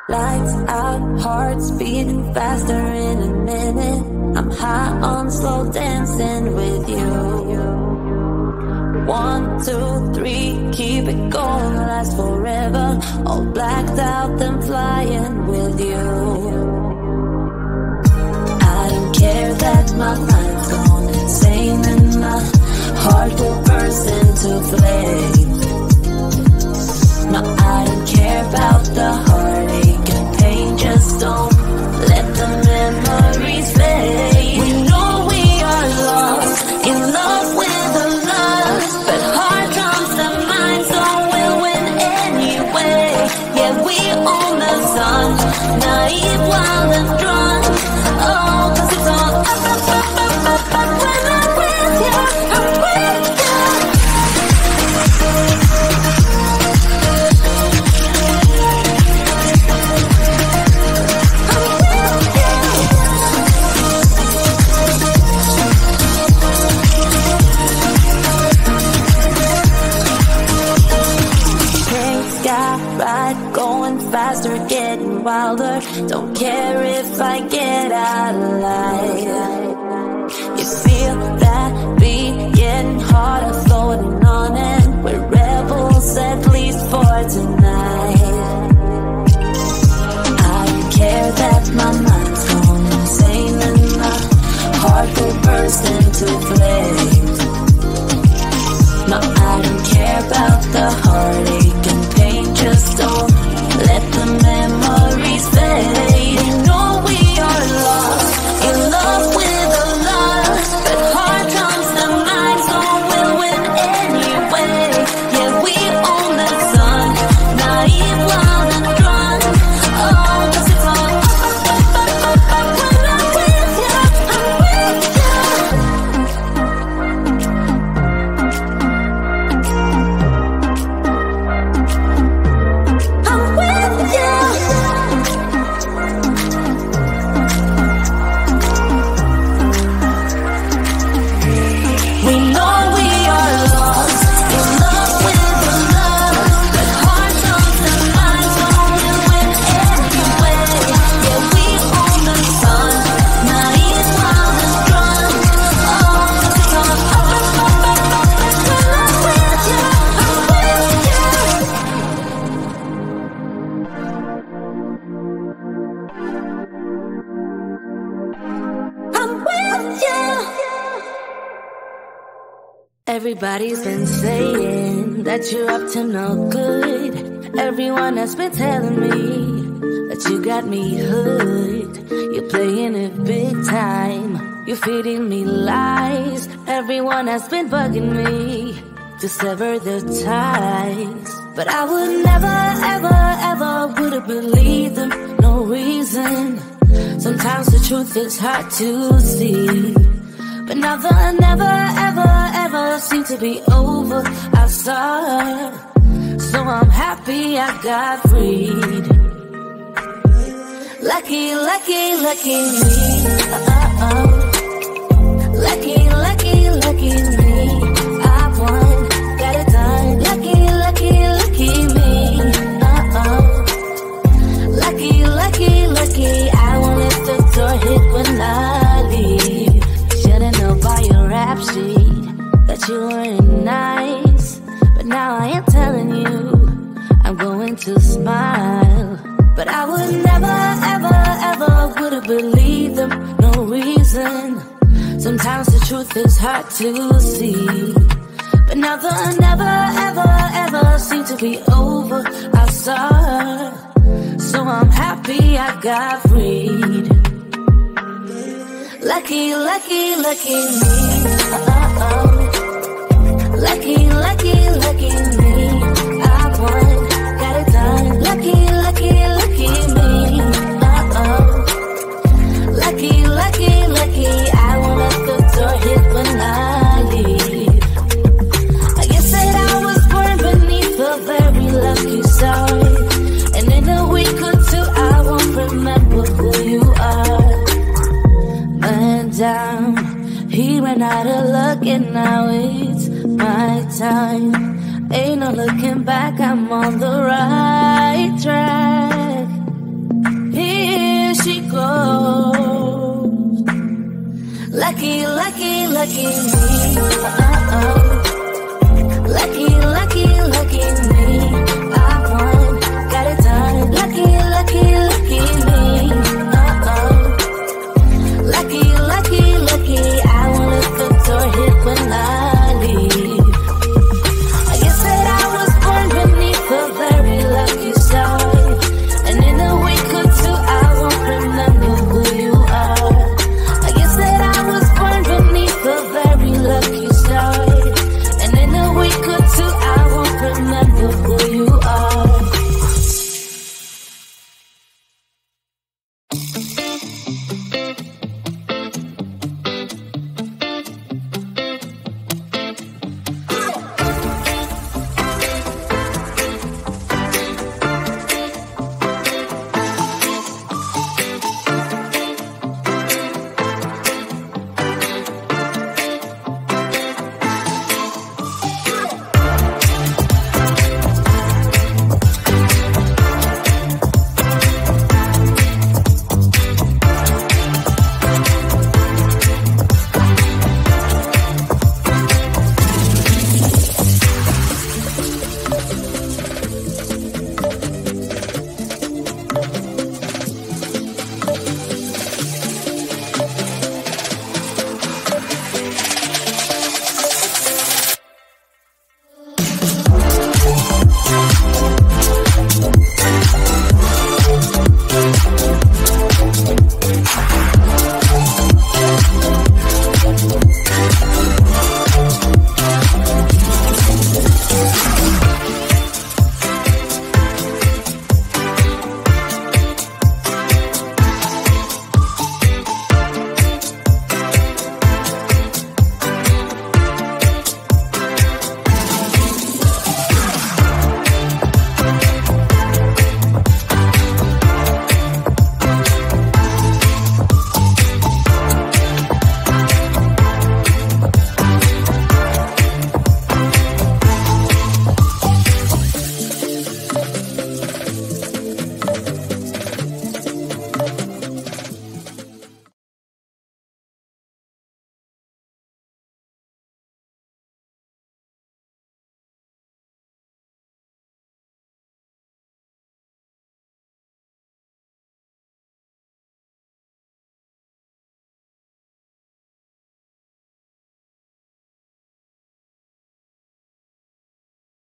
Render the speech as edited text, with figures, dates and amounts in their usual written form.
Lights out, hearts beating faster in a minute. I'm high on slow dancing with you. 1, 2, 3, keep it going, last forever. All blacked out, then flying with you. I don't care that my mind's gone insane and my heart will burst into flames. No, I don't care about the heartache and pain. Just don't let the memories fade. We know we are lost, in love with the lust, but heart comes to mind, so we'll win anyway. Yeah, we own the sun, naive, wild and drunk. Oh, 'cause it's all up, up, up, up, up, up. When I'm with you, I'm with you. Faster, getting wilder. Don't care if I get out alive. You feel that beat getting harder, floating on it. We're rebels, at least for tonight. I don't care that my mind's gone insane and my heart will burst into flames. No, I don't care about the heartache and pain. Just don't let the memories fade. We know we are lost, in love with the lust, but heart comes to mind, so we'll win anyway. Yeah, we own the sun, naive, wild I'm with you. Everybody's been saying that you're up to no good. Everyone has been telling me that you got me hooked. You're playing it big time. You're feeding me lies. Everyone has been bugging me to sever the ties. But I would never, ever, ever would have believed them. No reason. Sometimes the truth is hard to see. But now the never, ever, ever seem to be over. I saw, so I'm happy I got freed. Lucky, lucky, lucky me. Lucky, lucky, lucky me. I won, got it done. Lucky, lucky, lucky me. Lucky, lucky, lucky. I won't let the door hit when I leave. Should've known by your rap sheet that you weren't nice. But now I am telling you, I'm going to smile. But I would never, ever, ever would have believed them. No reason. Sometimes the truth is hard to see. But now the never, ever, ever seem to be over. I saw, so I'm happy I got freed. Lucky, lucky, lucky me. Lucky, lucky, lucky me. I won, got it done. Lucky, lucky, lucky me. Lucky, lucky, lucky. I won't let the door hit when I leave. I guess that I was born beneath a very lucky star. And in a week or two I won't remember who you are. Man down, he ran out of luck and now it's my time. Ain't no looking back, I'm on the right track. Here she goes. Lucky, lucky, lucky me.